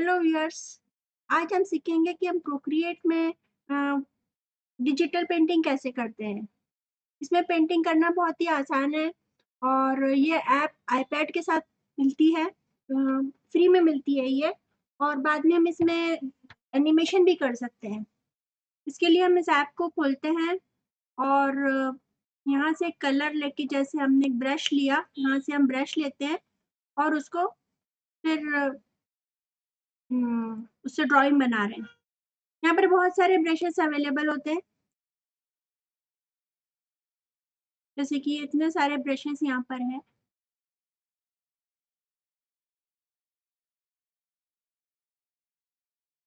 Hello viewers. आज हम सीखेंगे कि हम प्रोक्रिएट में डिजिटल पेंटिंग कैसे करते हैं। इसमें पेंटिंग करना बहुत ही आसान है और ये ऐप आईपैड के साथ मिलती है, फ्री में मिलती है ये। और बाद में हम इसमें एनिमेशन भी कर सकते हैं। इसके लिए हम इस ऐप को खोलते हैं और यहाँ से कलर लेके, जैसे हमने एक ब्रश लिया, यहाँ से हम ब्रश लेते हैं और उसको फिर उससे ड्राइंग बना रहे हैं। यहाँ पर बहुत सारे ब्रशेस अवेलेबल होते हैं, जैसे कि इतने सारे ब्रशेस यहाँ पर हैं।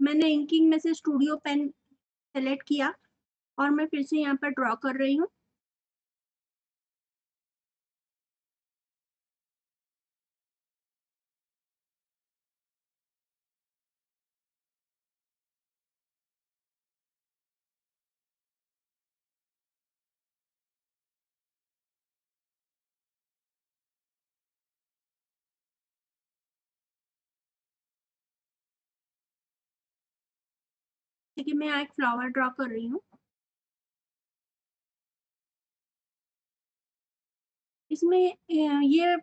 मैंने इंकिंग में से स्टूडियो पेन सेलेक्ट किया और मैं फिर से यहाँ पर ड्रॉ कर रही हूँ। देखिए, मैं यहाँ एक फ्लावर ड्रॉ कर रही हूँ। इसमें ये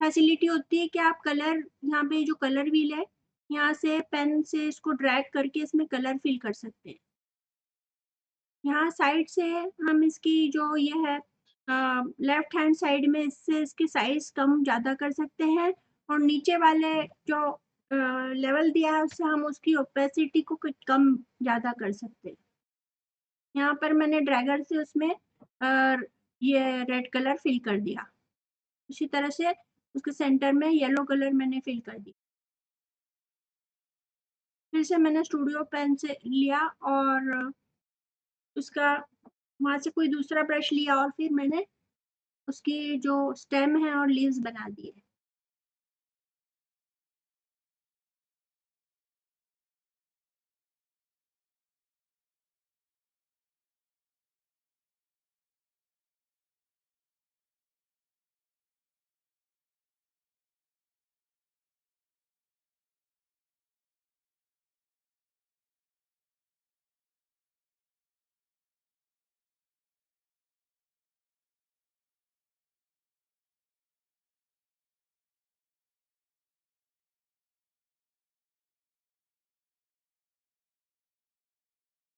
फैसिलिटी होती है कि आप कलर, यहाँ पे जो कलर व्हील है, यहाँ से पेन से इसको ड्रैग करके इसमें कलर फिल कर सकते हैं। यहाँ साइड से हम इसकी जो ये है, लेफ्ट हैंड साइड में इससे इसकी साइज़ कम ज़्यादा कर सकते हैं और नीचे वाले जो लेवल दिया है उससे हम उसकी ओपेसिटी को कुछ कम ज़्यादा कर सकते हैं। यहाँ पर मैंने ड्रैगर से उसमें ये रेड कलर फिल कर दिया। उसी तरह से उसके सेंटर में येलो कलर मैंने फिल कर दी। फिर से मैंने स्टूडियो पेन से लिया और उसका वहाँ से कोई दूसरा ब्रश लिया और फिर मैंने उसकी जो स्टेम है और लीव्स बना दिए।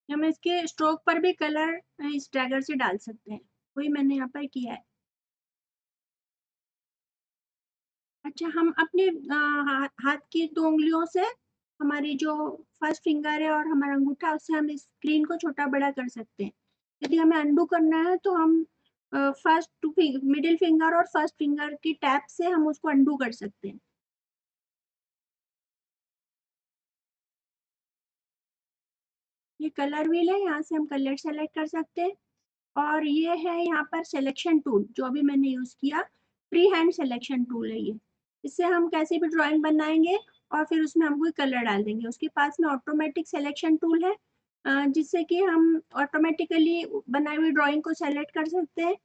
हम इसके स्ट्रोक पर भी कलर इस ड्रैगर से डाल सकते हैं। वही मैंने यहाँ पर किया है। अच्छा, हम अपने हाथ की 2 उँगलियों से हमारी जो फर्स्ट फिंगर है और हमारा अंगूठा, उससे हम इस स्क्रीन को छोटा-बड़ा कर सकते हैं। यदि हमें अनडू करना है तो हम फर्स्ट टू मिडल फिंगर और फर्स्ट फिंगर की टैप से हम उसको अनडू कर सकते हैं। ये कलर व्हील है, यहाँ से हम कलर सेलेक्ट कर सकते हैं और ये है यहाँ पर सिलेक्शन टूल, जो अभी मैंने यूज़ किया, फ्री हैंड सिलेक्शन टूल है ये। इससे हम कैसी भी ड्राइंग बनाएँगे और फिर उसमें हम कोई कलर डाल देंगे। उसके पास में ऑटोमेटिक सिलेक्शन टूल है, जिससे कि हम ऑटोमेटिकली बनाई हुई ड्राइंग को सेलेक्ट कर सकते हैं।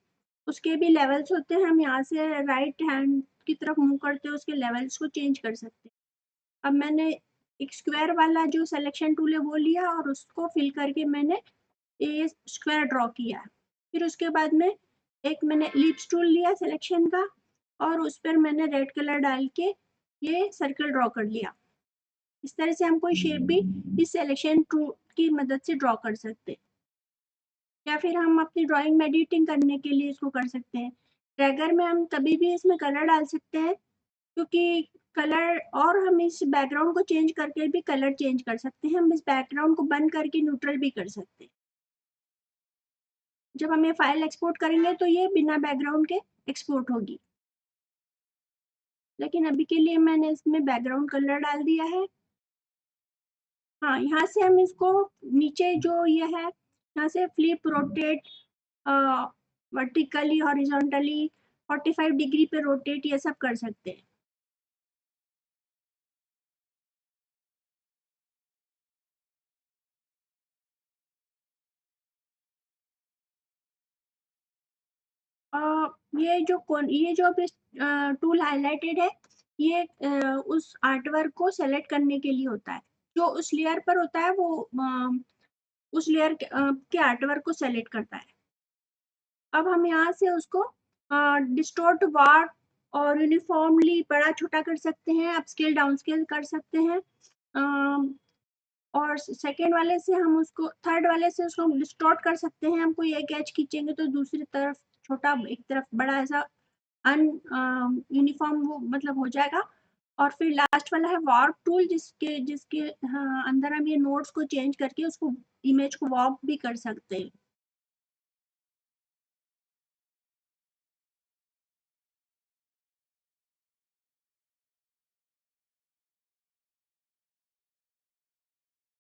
उसके भी लेवल्स होते हैं, हम यहाँ से राइट हैंड की तरफ मूव करते हुए उसके लेवल्स को चेंज कर सकते हैं। अब मैंने एक स्क्वायर वाला जो सिलेक्शन टूल है वो लिया और उसको फिल करके मैंने ये स्क्वायर ड्रॉ किया। फिर उसके बाद में एक मैंने एलिप्स टूल लिया सिलेक्शन का और उस पर मैंने रेड कलर डाल के ये सर्कल ड्रॉ कर लिया। इस तरह से हम कोई शेप भी इस सिलेक्शन टूल की मदद से ड्रॉ कर सकते हैं, या फिर हम अपनी ड्राइंग में एडिटिंग करने के लिए इसको कर सकते हैं। ट्रैगर में हम कभी भी इसमें कलर डाल सकते हैं, क्योंकि कलर, और हम इस बैकग्राउंड को चेंज करके भी कलर चेंज कर सकते हैं। हम इस बैकग्राउंड को बंद करके न्यूट्रल भी कर सकते हैं। जब हम ये फाइल एक्सपोर्ट करेंगे तो ये बिना बैकग्राउंड के एक्सपोर्ट होगी। लेकिन अभी के लिए मैंने इसमें बैकग्राउंड कलर डाल दिया है। हाँ, यहाँ से हम इसको नीचे जो ये है, यहाँ से फ्लिप, रोटेट, अ, वर्टिकली, हॉरिज़ॉन्टली, 45 डिग्री पे रोटेट, ये सब कर सकते हैं। अ, ये जो अभी टूल हाइलाइटेड है, ये उस आर्टवर्क को सेलेक्ट करने के लिए होता है। जो उस लेयर पर होता है वो उस लेयर के आर्टवर्क को सेलेक्ट करता है। अब हम यहाँ से उसको डिस्टॉर्ट, वार्प और यूनिफॉर्मली बड़ा-छोटा कर सकते हैं, अपस्केल, डाउनस्केल कर सकते हैं। और सेकंड वाले से हम उसको थर्ड वाले से उसको हम डिस्टॉर्ट कर सकते हैं। हम कोई एक एज खींचेंगे तो दूसरी तरफ छोटा, एक तरफ बड़ा, ऐसा यूनिफॉर्म वो मतलब हो जाएगा। और फिर लास्ट वाला है वार्प टूल, जिसके जिसके हाँ, अंदर हम ये नोड्स को चेंज करके उसको इमेज को वार्प भी कर सकते हैं।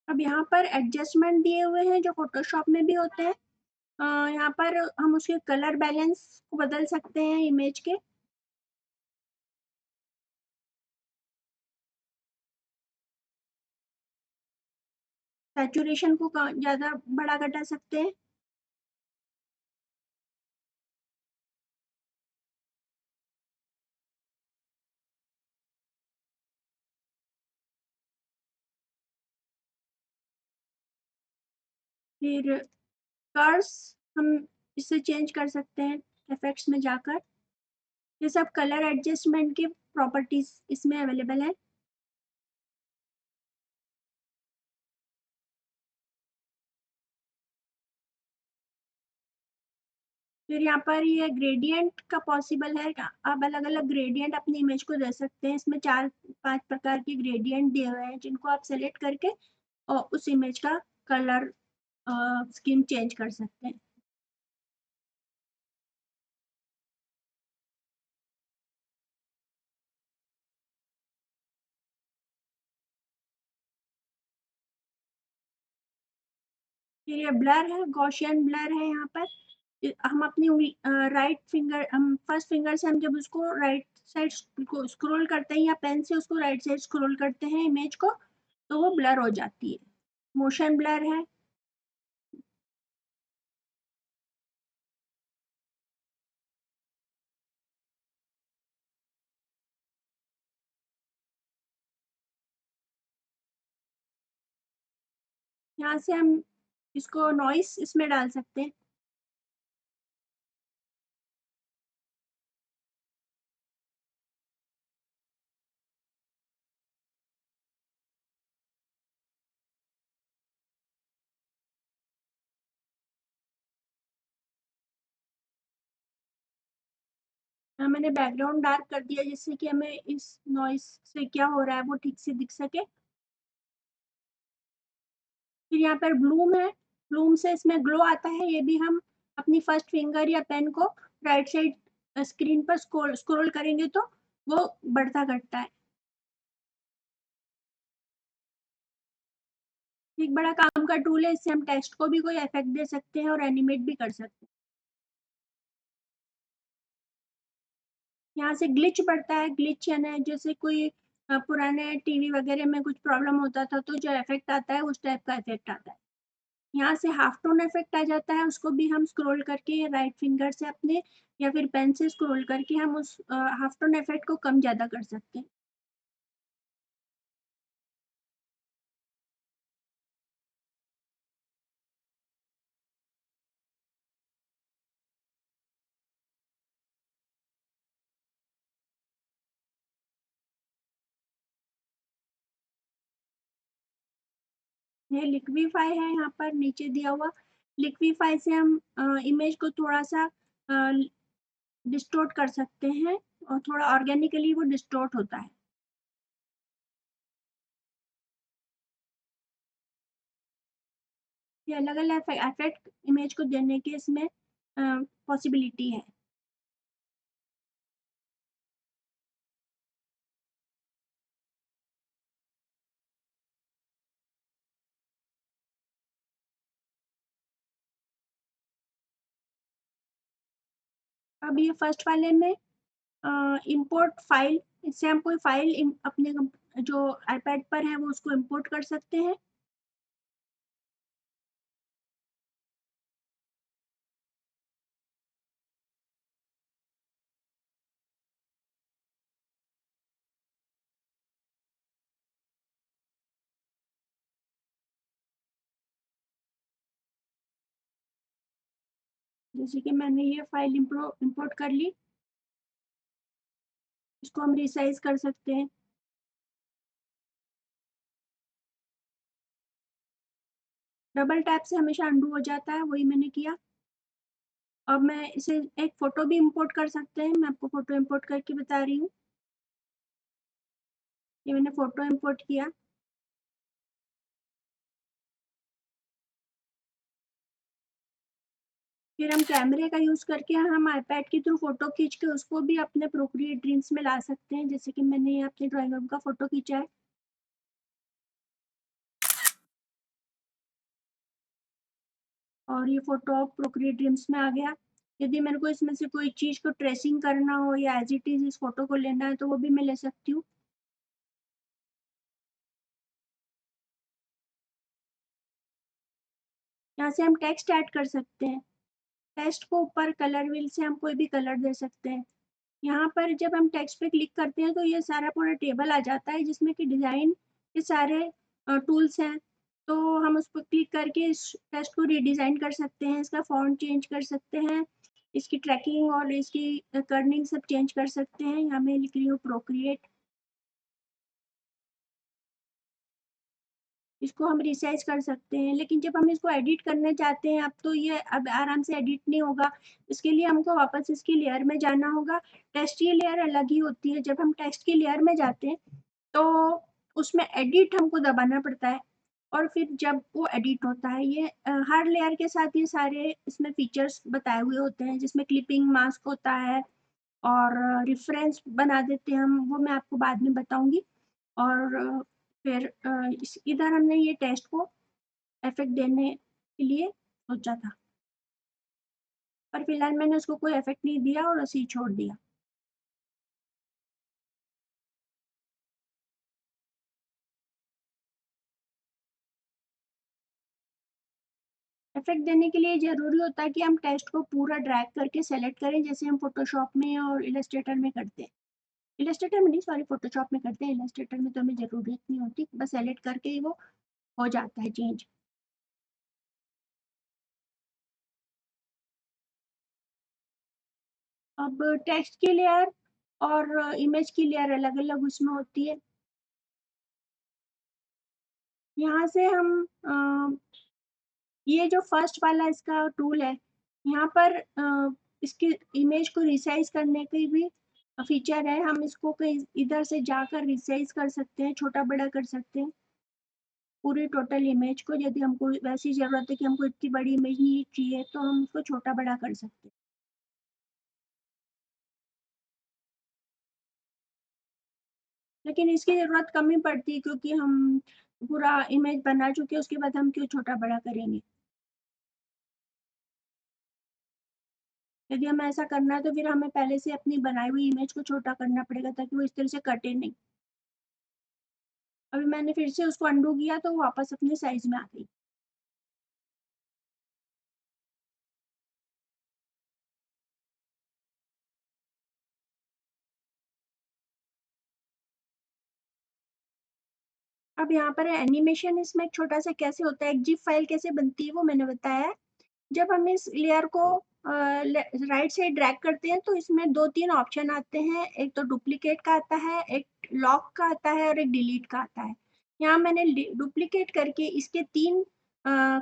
अब यहाँ पर एडजस्टमेंट दिए हुए हैं जो फोटोशॉप में भी होते हैं। यहाँ पर हम उसके कलर बैलेंस को बदल सकते हैं इमेज के। सैचुरेशन को ज़्यादा बड़ा घटा सकते हैं। फिर कर्व्स हम इससे चेंज कर सकते हैं इफेक्ट्स में जाकर। ये सब कलर एडजस्टमेंट की प्रॉपर्टीज इसमें अवेलेबल है। फिर यहाँ पर ये ग्रेडियंट का पॉसिबल है। आप अलग अलग ग्रेडियंट अपनी इमेज को दे सकते हैं। इसमें 4-5 प्रकार के ग्रेडियंट दिए हुए हैं जिनको आप सेलेक्ट करके और उस इमेज का कलर स्कीम चेंज कर सकते हैं। फिर ये ब्लर है, गॉसियन ब्लर है। यहाँ पर हम अपनी राइट फिंगर, हम फर्स्ट फिंगर से हम जब उसको राइट साइड को स्क्रॉल करते हैं या पेन से उसको राइट साइड स्क्रॉल करते हैं इमेज को, तो वो ब्लर हो जाती है। मोशन ब्लर है। यहाँ से हम इसको नॉइस इसमें डाल सकते हैं। मैंने बैकग्राउंड डार्क कर दिया जिससे कि हमें इस नॉइस से क्या हो रहा है वो ठीक से दिख सके। फिर यहाँ पर ब्लूम है। ब्लूम से इसमें ग्लो आता है। ये भी हम अपनी फर्स्ट फिंगर या पेन को राइट साइड स्क्रीन पर स्क्रॉल करेंगे तो वो बढ़ता घटता है। एक बड़ा काम का टूल है। इससे हम टेक्स्ट को भी कोई इफेक्ट दे सकते हैं और एनिमेट भी कर सकते हैं। यहाँ से ग्लिच बढ़ता है। ग्लिच यानी जैसे कोई पुराने टीवी वगैरह में कुछ प्रॉब्लम होता था तो जो इफेक्ट आता है उस टाइप का इफेक्ट आता है। यहाँ से हाफ टोन इफेक्ट आ जाता है। उसको भी हम स्क्रॉल करके राइट फिंगर से अपने या फिर पेन से स्क्रॉल करके हम उस हाफ टोन इफेक्ट को कम ज़्यादा कर सकते हैं। ये लिक्विफाई है यहाँ पर नीचे दिया हुआ। लिक्विफाई से हम इमेज को थोड़ा सा डिस्टॉर्ट कर सकते हैं और थोड़ा ऑर्गेनिकली वो डिस्टॉर्ट होता है। ये अलग अलग इफेक्ट इमेज को देने के इसमें पॉसिबिलिटी है। अब ये फर्स्ट वाले में इंपोर्ट फाइल, इससे हम कोई फाइल अपने जो आईपैड पर है वो उसको इंपोर्ट कर सकते हैं। जैसे कि मैंने ये फाइल इंपोर्ट कर ली, इसको हम रिसाइज कर सकते हैं। डबल टैप से हमेशा अंडू हो जाता है, वही मैंने किया। अब मैं इसे एक फ़ोटो भी इंपोर्ट कर सकते हैं, मैं आपको फ़ोटो इंपोर्ट करके बता रही हूँ। ये मैंने फ़ोटो इंपोर्ट किया। फिर हम कैमरे का यूज़ करके हम आईपैड के थ्रू फ़ोटो खींच के उसको भी अपने प्रोक्रिएट ड्रीम्स में ला सकते हैं, जैसे कि मैंने ये अपने ड्राइंग रूम का फ़ोटो खींचा है। और ये फ़ोटो अब प्रोक्रिएट ड्रीम्स में आ गया। यदि मेरे को इसमें से कोई चीज़ को ट्रेसिंग करना हो या एज़ इट इज़ इस फ़ोटो को लेना है, तो वो भी मैं ले सकती हूँ। यहाँ से हम टेक्स्ट ऐड कर सकते हैं। टेक्स्ट को ऊपर कलर व्हील से हम कोई भी कलर दे सकते हैं। यहाँ पर जब हम टेक्स्ट पे क्लिक करते हैं तो ये सारा पूरा टेबल आ जाता है जिसमें कि डिज़ाइन के सारे टूल्स हैं। तो हम उस पर क्लिक करके इस टेक्स्ट को रीडिज़ाइन कर सकते हैं, इसका फ़ॉन्ट चेंज कर सकते हैं, इसकी ट्रैकिंग और इसकी कर्निंग सब चेंज कर सकते हैं। यहाँ मैं लिख रही हूँ प्रोक्रिएट। इसको हम रिसाइज़ कर सकते हैं, लेकिन जब हम इसको एडिट करना चाहते हैं अब तो ये अब आराम से एडिट नहीं होगा। इसके लिए हमको वापस इसकी लेयर में जाना होगा। टेक्स्ट की लेयर अलग ही होती है। जब हम टेक्स्ट की लेयर में जाते हैं, तो उसमें एडिट हमको दबाना पड़ता है और फिर जब वो एडिट होता है ये हर लेयर के साथ ये सारे इसमें फीचर्स बताए हुए होते हैं, जिसमें क्लिपिंग मास्क होता है और रेफरेंस बना देते हैं हम, वो मैं आपको बाद में बताऊँगी। और फिर इस इधर हमने ये टेस्ट को इफ़ेक्ट देने के लिए सोचा था, पर फिलहाल मैंने उसको कोई इफ़ेक्ट नहीं दिया और ऐसे ही छोड़ दिया। इफ़ेक्ट देने के लिए ज़रूरी होता है कि हम टेक्स्ट को पूरा ड्रैग करके सेलेक्ट करें, जैसे हम फ़ोटोशॉप में और इलस्ट्रेटर में करते हैं। इलस्ट्रेटर में नहीं, सॉरी, फ़ोटोशॉप में करते हैं, इलस्ट्रेटर में तो हमें ज़रूरत नहीं होती, बस सेलेक्ट करके ही वो हो जाता है चेंज। अब टेक्स्ट की लेयर और इमेज की लेयर अलग-अलग उसमें होती है। यहाँ से हम ये जो फर्स्ट वाला इसका टूल है, यहाँ पर इसकी इमेज को रिसाइज़ करने की भी फीचर है। हम इसको कहीं इधर से जाकर रिसाइज़ कर सकते हैं, छोटा-बड़ा कर सकते हैं, पूरी टोटल इमेज को। यदि हमको वैसी ज़रूरत है कि हमको इतनी बड़ी इमेज नहीं चाहिए, तो हम उसको छोटा-बड़ा कर सकते हैं। लेकिन इसकी ज़रूरत कम ही पड़ती है क्योंकि हम पूरा इमेज बना चुके हैं, उसके बाद हम क्यों छोटा-बड़ा करेंगे। यदि हमें ऐसा करना है तो फिर हमें पहले से अपनी बनाई हुई इमेज को छोटा करना पड़ेगा ताकि वो इस तरह से कटे नहीं। अभी मैंने फिर से उसको अंडू किया तो वो वापस अपने साइज़ में आ गई। अब यहाँ पर एनिमेशन इसमें एक छोटा-सा कैसे होता है, एक ज़िप फ़ाइल कैसे बनती है वो मैंने बताया है। जब हम इस लेयर को ले राइट साइड ड्रैग करते हैं तो इसमें 2-3 ऑप्शन आते हैं। एक तो डुप्लीकेट का आता है, एक लॉक का आता है और एक डिलीट का आता है। यहाँ मैंने डुप्लीकेट करके इसके 3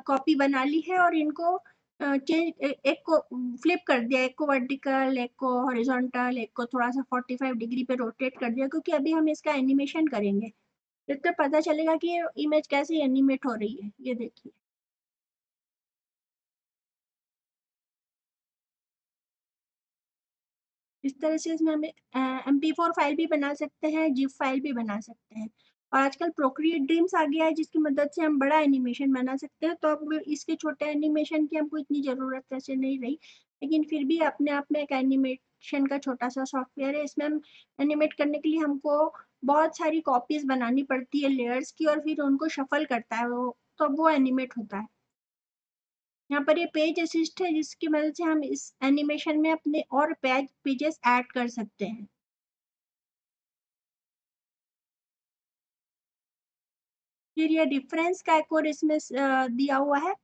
कॉपी बना ली है और इनको एक को फ्लिप कर दिया, एक को वर्टिकल, एक को हॉरिज़ॉन्टल, एक को थोड़ा-सा 45 डिग्री पे रोटेट कर दिया क्योंकि अभी हम इसका एनिमेशन करेंगे। इससे पता चलेगा कि ये इमेज कैसे एनिमेट हो रही है। ये देखिए। इस तरह से इसमें हमें MP4 फाइल भी बना सकते हैं, ज़िप फाइल भी बना सकते हैं। और आजकल प्रोक्रिएट ड्रीम्स आ गया है जिसकी मदद से हम बड़ा एनिमेशन बना सकते हैं, तो अब इसके छोटे एनिमेशन की हमको इतनी ज़रूरत वैसे नहीं रही। लेकिन फिर भी अपने आप में एक एनिमेशन का छोटा-सा सॉफ्टवेयर है, इसमें हम एनिमेट करने के लिए हमको बहुत सारी कॉपीज़ बनानी पड़ती है लेयर्स की और फिर उनको शफ़ल करता है वो, तब वो एनिमेट होता है। यहाँ पर ये पेज असिस्ट है जिसकी मदद से हम इस एनिमेशन में अपने और पेजेस ऐड कर सकते हैं। फिर ये रेफरेंस का एक और इसमें दिया हुआ है।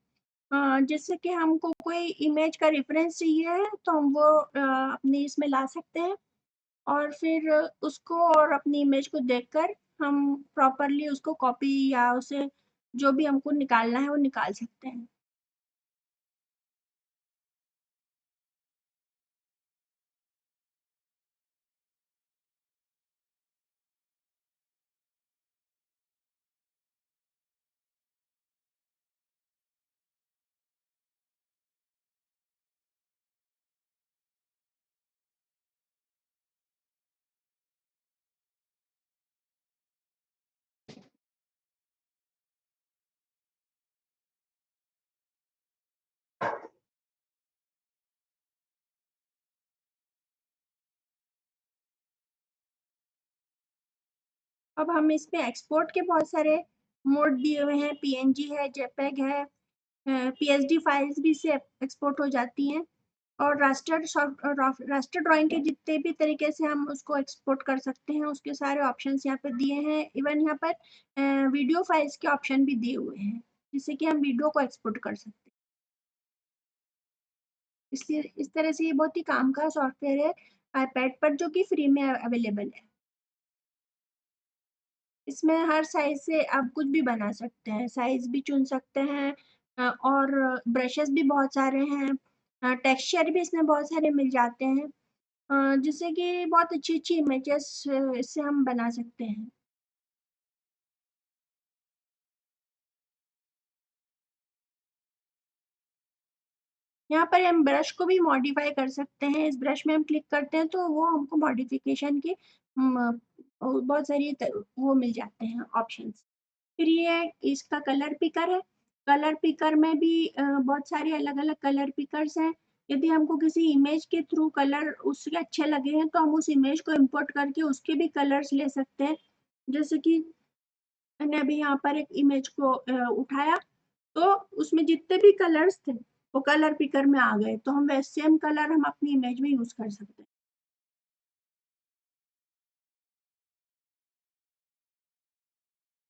जैसे कि हमको कोई इमेज का रेफ़रेंस चाहिए है, तो हम वो अपनी इसमें ला सकते हैं और फिर उसको और अपनी इमेज को देखकर हम प्रॉपरली उसको कॉपी या उसे जो भी हमको निकालना है, वो निकाल सकते हैं। अब हम इसमें एक्सपोर्ट के बहुत सारे मोड दिए हुए हैं, पीएनजी है, जेपीईजी है, पीएसडी फाइल्स भी इससे एक्सपोर्ट हो जाती हैं और रास्टर ड्राइंग के जितने भी तरीके से हम उसको एक्सपोर्ट कर सकते हैं, उसके सारे ऑप्शंस यहाँ पे दिए हैं। इवन यहाँ पर वीडियो फाइल्स के ऑप्शन भी दिए हुए हैं, जिससे कि हम वीडियो को एक्सपोर्ट कर सकते हैं। इसलिए इस तरह से ये बहुत ही काम का सॉफ्टवेयर है आईपैड पर, जो कि फ्री में अवेलेबल है। इसमें हर साइज़ से आप कुछ भी बना सकते हैं, साइज़ भी चुन सकते हैं और ब्रशेज़ भी बहुत सारे हैं। टेक्सचर भी इसमें बहुत सारे मिल जाते हैं, जिससे कि बहुत अच्छी-अच्छी इमेजेस इससे हम बना सकते हैं। यहाँ पर हम ब्रश को भी मॉडिफ़ाई कर सकते हैं, इस ब्रश में हम क्लिक करते हैं तो वो हमको मॉडिफ़िकेशन की बहुत सारी वो मिल जाते हैं ऑप्शंस। फिर ये इसका कलर पिकर है। कलर पिकर में भी बहुत सारे अलग-अलग कलर पिकर्स हैं। यदि हमको किसी इमेज के थ्रू कलर उसके अच्छे लगे हैं, तो हम उस इमेज को इम्पोर्ट करके उसके भी कलर्स ले सकते हैं। जैसे कि मैंने अभी यहाँ पर एक इमेज को उठाया, तो उसमें जितने भी कलर्स थे, वो कलर पिकर में आ गए। तो हम वै सेम कलर हम अपनी इमेज में यूज़ कर सकते हैं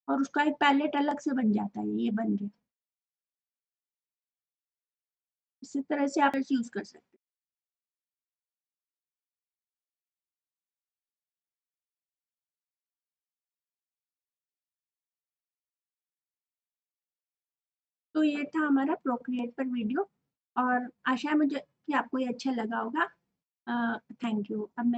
और उसका एक पैलेट अलग से बन जाता है, ये बन गया। इसी तरह से आप यूज़ कर सकते हैं। तो ये था हमारा प्रोक्रिएट पर वीडियो और आशा है मुझे कि आपको ये अच्छा लगा होगा। Thank you. अब मैं